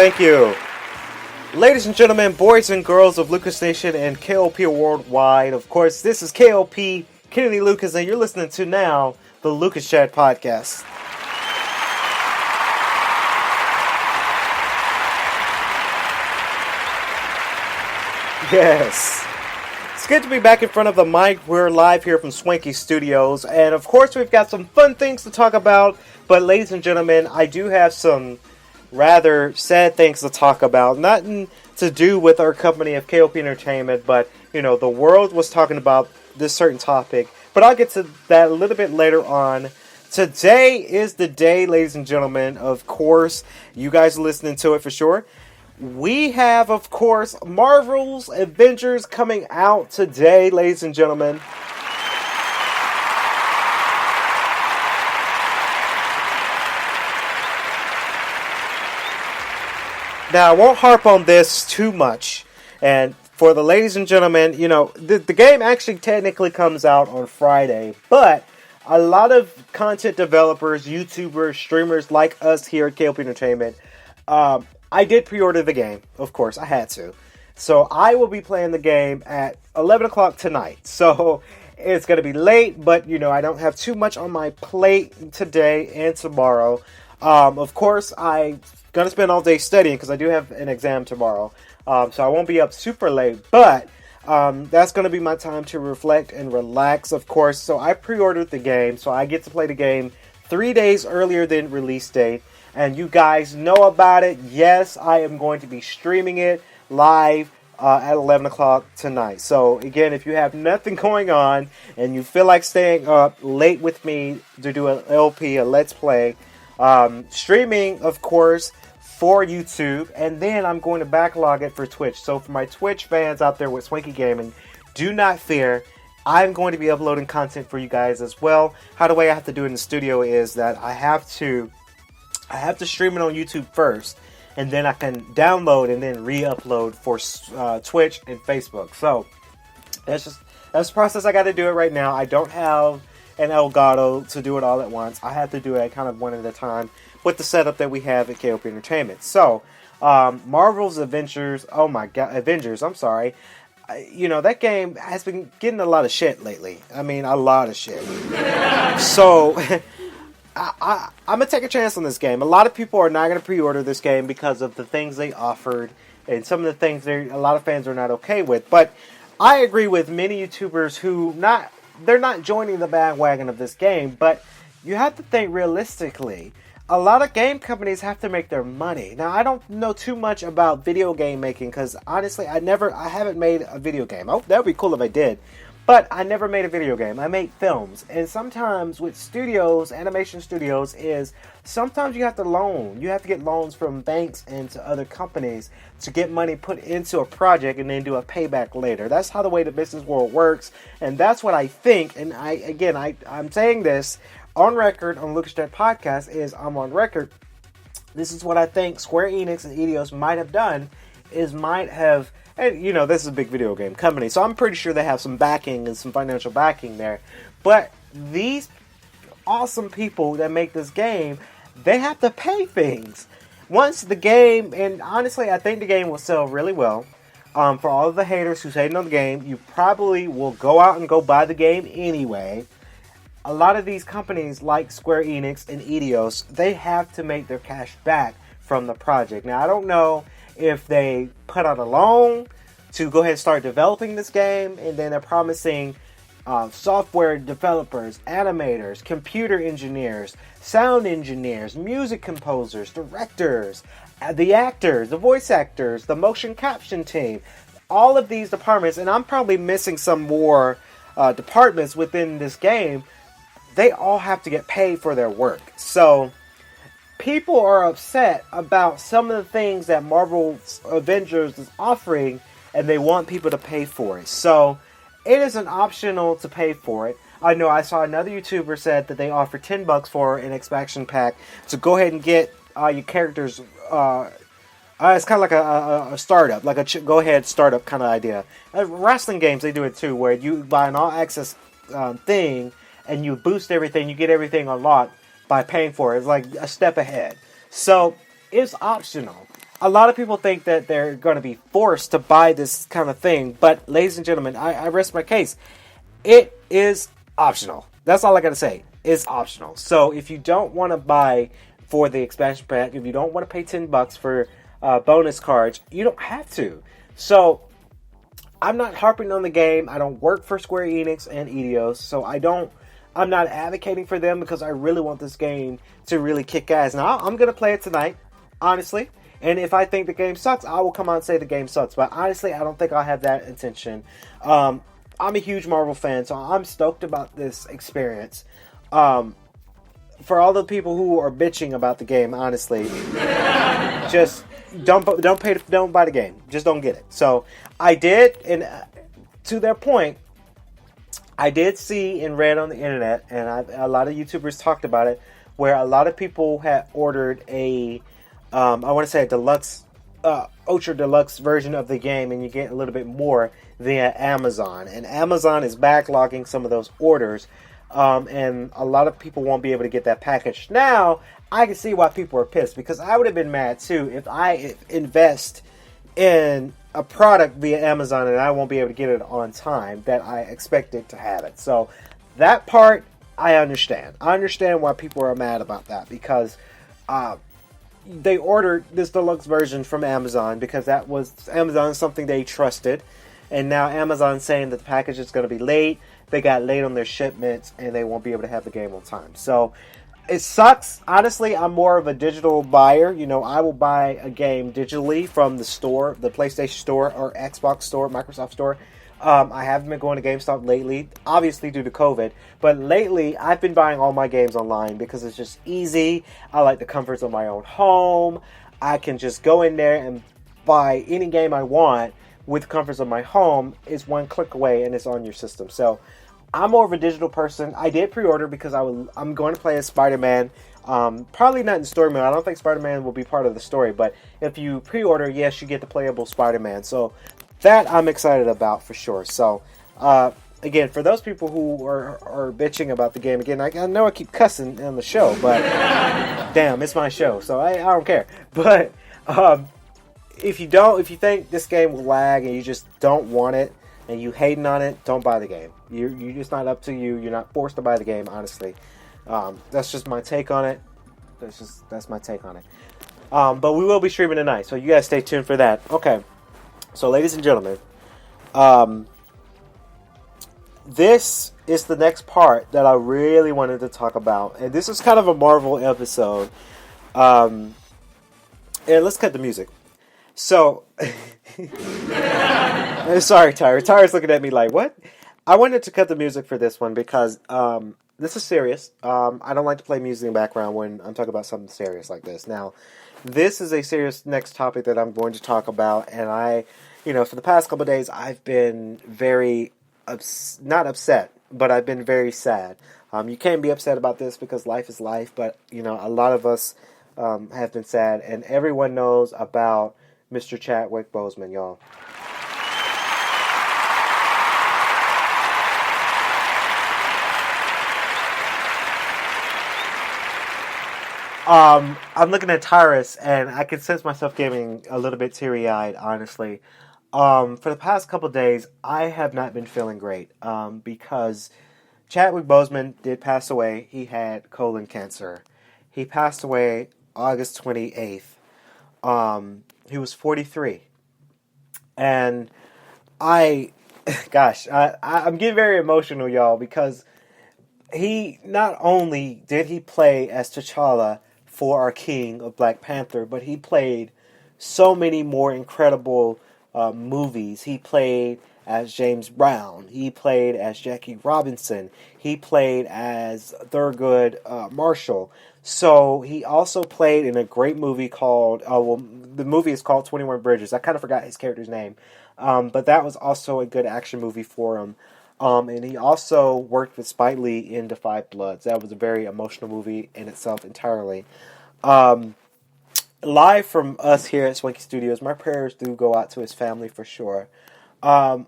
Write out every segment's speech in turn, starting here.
Thank you. Ladies and gentlemen, boys and girls of Lucas Nation and K.L.P. Worldwide, of course, this is K.L.P. Kennedy Lucas, and you're listening to now the Lucas Chat Podcast. Yes. It's good to be back in front of the mic. We're live here from Swanky Studios, and of course we've got some fun things to talk about, but ladies and gentlemen, I do have some rather sad things to talk about. Nothing to do with our company of K.L.P. Entertainment, but, you know, the world was talking about this certain topic, but I'll get to that a little bit later on. Today is the day, ladies and gentlemen, of course, you guys are listening to it for sure. We have, of course, Marvels Avengers coming out today, ladies and gentlemen. Now, I won't harp on this too much. And for the ladies and gentlemen, you know, the game actually technically comes out on Friday. But a lot of content developers, YouTubers, streamers like us here at K.L.P. Entertainment, I did pre-order the game. Of course, I had to. So I will be playing the game at 11 o'clock tonight. So it's going to be late, but, you know, I don't have too much on my plate today and tomorrow. Of course, I'm going to spend all day studying because I do have an exam tomorrow. So I won't be up super late, but that's going to be my time to reflect and relax, of course. So I pre-ordered the game, so I get to play the game 3 days earlier than release date. And you guys know about it. Yes, I am going to be streaming it live at 11 o'clock tonight. So, again, if you have nothing going on and you feel like staying up late with me to do an LP, a Let's Play, streaming, of course, for YouTube. And then I'm going to backlog it for Twitch. So, for my Twitch fans out there with Swanky Gaming, do not fear. I'm going to be uploading content for you guys as well. How the way I have to do it in the studio is that I have to stream it on YouTube first, and then I can download and then re-upload for Twitch and Facebook. So that's the process. I got to do it right now. I don't have an Elgato to do it all at once. I have to do it kind of one at a time with the setup that we have at K.L.P. Entertainment. So Marvel's Avengers. Oh my God, Avengers. I'm sorry. You know, that game has been getting a lot of shit lately. I mean, a lot of shit. So I'm going to take a chance on this game. A lot of people are not going to pre-order this game because of the things they offered and some of the things a lot of fans are not okay with. But I agree with many YouTubers who they're not joining the bandwagon of this game, but you have to think realistically. A lot of game companies have to make their money. Now, I don't know too much about video game making because honestly, I haven't made a video game. Oh, that would be cool if I did. But I never made a video game. I made films. And sometimes with studios, animation studios, sometimes you have to loan. You have to get loans from banks and to other companies to get money put into a project and then do a payback later. That's how the way the business world works. And that's what I think. And I'm saying this on record on Lucas Chat Podcast I'm on record. This is what I think Square Enix and Eidos might have done and, you know, this is a big video game company, so I'm pretty sure they have some backing and some financial backing there. But these awesome people that make this game, they have to pay things. Once the game, and honestly, I think the game will sell really well. For all of the haters who's hating on the game, you probably will go out and go buy the game anyway. A lot of these companies, like Square Enix and Eidos, they have to make their cash back from the project. Now, I don't know if they put out a loan to go ahead and start developing this game, and then they're promising software developers, animators, computer engineers, sound engineers, music composers, directors, the actors, the voice actors, the motion caption team, all of these departments, and I'm probably missing some more departments within this game, they all have to get paid for their work. So people are upset about some of the things that Marvel's Avengers is offering, and they want people to pay for it. So it isn't optional to pay for it. I know I saw another YouTuber said that they offer $10 for an expansion pack to go ahead and get your characters. It's kind of like a startup, like a go ahead startup kind of idea. Wrestling games, they do it too, where you buy an all access thing and you boost everything, you get everything unlocked by paying for it. It's like a step ahead. So it's optional. a lot of people think that they're going to be forced to buy this kind of thing. But, ladies and gentlemen, I rest my case. It is optional. That's all I got to say. It's optional. So, if you don't want to buy for the expansion pack, if you don't want to pay $10 for bonus cards, you don't have to. So, I'm not harping on the game. I don't work for Square Enix and Eidos, so I'm not advocating for them because I really want this game to really kick ass. Now, I'm going to play it tonight, honestly. And if I think the game sucks, I will come out and say the game sucks. But honestly, I don't think I'll have that intention. I'm a huge Marvel fan, so I'm stoked about this experience. For all the people who are bitching about the game, honestly, just don't buy the game. Just don't get it. So I did, and to their point, I did see and read on the internet, and a lot of YouTubers talked about it, where a lot of people had ordered a, I want to say a deluxe, ultra deluxe version of the game, and you get a little bit more via Amazon. And Amazon is backlogging some of those orders, and a lot of people won't be able to get that package. Now, I can see why people are pissed, because I would have been mad too if I invest in a product via Amazon and I won't be able to get it on time that I expected to have it. So that part, I understand. I understand why people are mad about that, because they ordered this deluxe version from Amazon because that was Amazon, something they trusted. And now Amazon's saying that the package is going to be late. They got late on their shipments and they won't be able to have the game on time. So it sucks. Honestly, I'm more of a digital buyer. You know, I will buy a game digitally from the store, the PlayStation Store or Xbox Store, Microsoft Store. I haven't been going to GameStop lately, obviously due to COVID. But lately, I've been buying all my games online because it's just easy. I like the comforts of my own home. I can just go in there and buy any game I want with the comforts of my home. It's one click away and it's on your system. So I'm more of a digital person. I did pre-order because I'm going to play as Spider-Man. Probably not in story mode. I don't think Spider-Man will be part of the story. But if you pre-order, yes, you get the playable Spider-Man. So that I'm excited about for sure. So, again, for those people who are bitching about the game, again, I know I keep cussing on the show, but damn, it's my show, so I don't care. But if you think this game will lag and you just don't want it and you hating on it, don't buy the game. You're just not up to you. You're not forced to buy the game, honestly. That's just my take on it. That's my take on it. But we will be streaming tonight, so you guys stay tuned for that. Okay. So, ladies and gentlemen, this is the next part that I really wanted to talk about. And this is kind of a Marvel episode. And let's cut the music. So, sorry, Tyra. Tyra's looking at me like, what? I wanted to cut the music for this one because this is serious. I don't like to play music in the background when I'm talking about something serious like this. Now, this is a serious next topic that I'm going to talk about, and for the past couple of days, I've been very, not upset, but I've been very sad. You can't be upset about this because life is life, but, a lot of us have been sad, and everyone knows about Mr. Chadwick Boseman, y'all. I'm looking at Tyrus, and I can sense myself getting a little bit teary-eyed, honestly. For the past couple of days, I have not been feeling great, because Chadwick Boseman did pass away. He had colon cancer. He passed away August 28th. He was 43. And I'm getting very emotional, y'all, because he not only did he play as T'Challa for our king of Black Panther, but he played so many more incredible movies. He played as James Brown. He played as Jackie Robinson. He played as Thurgood Marshall. So he also played in a great movie called, the movie is called 21 Bridges. I kind of forgot his character's name. But that was also a good action movie for him. And he also worked with Spike Lee in Da 5 Bloods. That was a very emotional movie in itself entirely. Live from us here at Swanky Studios, my prayers do go out to his family for sure. I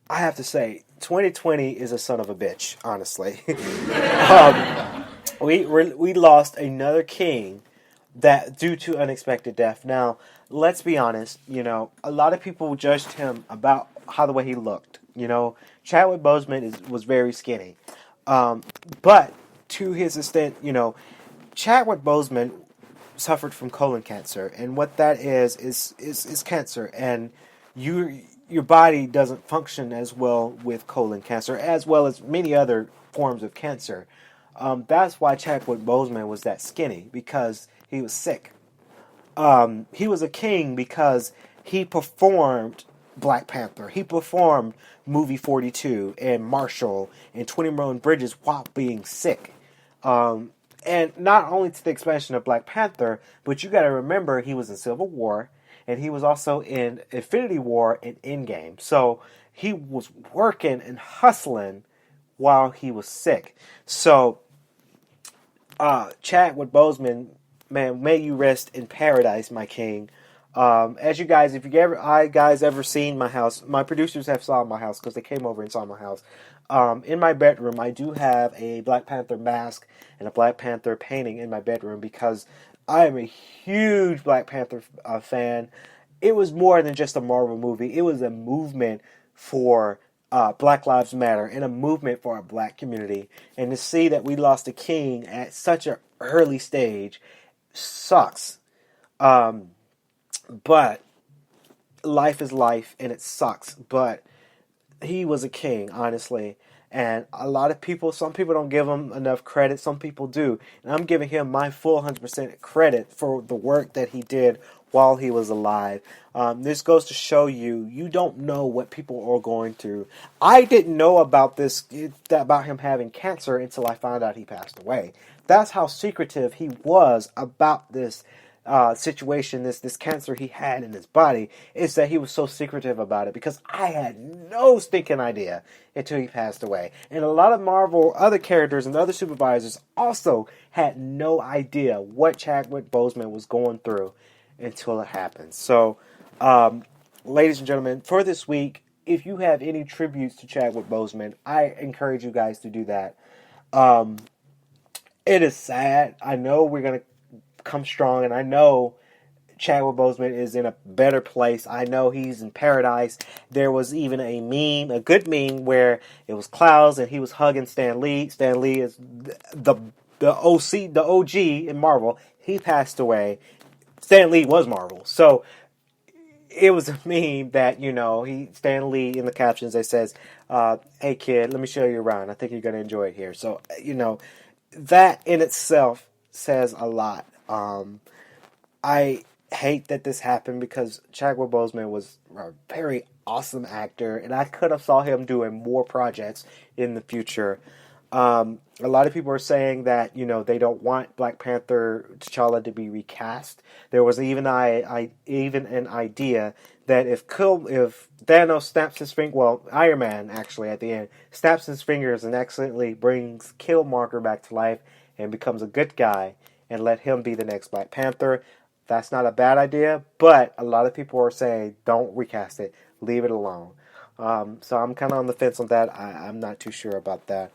have to say, 2020 is a son of a bitch, honestly. We lost another king that due to unexpected death. Now, let's be honest. A lot of people judged him about how the way he looked. Chadwick Boseman was very skinny, but to his extent, Chadwick Boseman suffered from colon cancer, and what that is cancer, and your body doesn't function as well with colon cancer, as well as many other forms of cancer. That's why Chadwick Boseman was that skinny, because he was sick. He was a king because he performed Black Panther. He performed movie 42 and Marshall and 21 Bridges while being sick. And not only to the expansion of Black Panther, but you got to remember he was in Civil War, and he was also in Infinity War and Endgame. So he was working and hustling while he was sick. So Chadwick Boseman, man, may you rest in paradise, my king. As you guys, if you ever seen my house, my producers have saw my house because they came over and saw my house. In my bedroom, I do have a Black Panther mask and a Black Panther painting in my bedroom because I am a huge Black Panther fan. It was more than just a Marvel movie. It was a movement for Black Lives Matter and a movement for our Black community. And to see that we lost a king at such an early stage sucks. But life is life, and it sucks. But he was a king, honestly. And some people don't give him enough credit. Some people do. And I'm giving him my full 100% credit for the work that he did while he was alive. This goes to show you don't know what people are going through. I didn't know about him having cancer until I found out he passed away. That's how secretive he was about this situation, this cancer he had in his body, is that he was so secretive about it, because I had no stinking idea until he passed away. And a lot of Marvel other characters and other supervisors also had no idea what Chadwick Boseman was going through until it happened. So, ladies and gentlemen, for this week, if you have any tributes to Chadwick Boseman, I encourage you guys to do that. It is sad. I know we're going to come strong, and I know Chadwick Boseman is in a better place. I know he's in paradise. There was even a meme, a good meme, where it was clouds and he was hugging Stan Lee. Stan Lee is the OG in Marvel. He passed away. Stan Lee was Marvel. So it was a meme that, Stan Lee, in the captions, it says, hey kid, let me show you around. I think you're going to enjoy it here. So, that in itself says a lot. I hate that this happened, because Chadwick Boseman was a very awesome actor, and I could have saw him doing more projects in the future. A lot of people are saying that, they don't want Black Panther T'Challa to be recast. There was even an idea that if Thanos snaps his finger, Iron Man actually at the end snaps his fingers and accidentally brings Killmonger back to life and becomes a good guy, and let him be the next Black Panther. That's not a bad idea, but a lot of people are saying don't recast it, leave it alone. So I'm kind of on the fence on that. I'm not too sure about that.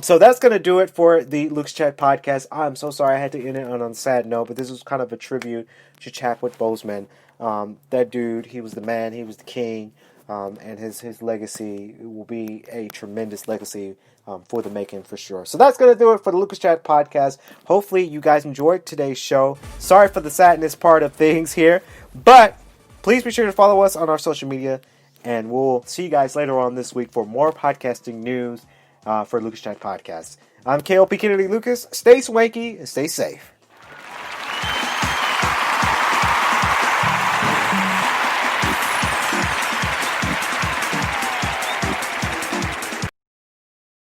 So that's going to do it for the Luke's Chat podcast. I'm so sorry I had to end it on a sad note, but this was kind of a tribute to Chadwick Boseman. That dude, he was the man, he was the king, and his legacy will be a tremendous legacy for the making, for sure. So that's going to do it for the Lucas Chat podcast. Hopefully you guys enjoyed today's show. Sorry for the sadness part of things here, but please be sure to follow us on our social media, and we'll see you guys later on this week for more podcasting news for Lucas Chat podcast. I'm K.L.P. Kennedy Lucas. Stay swanky and stay safe.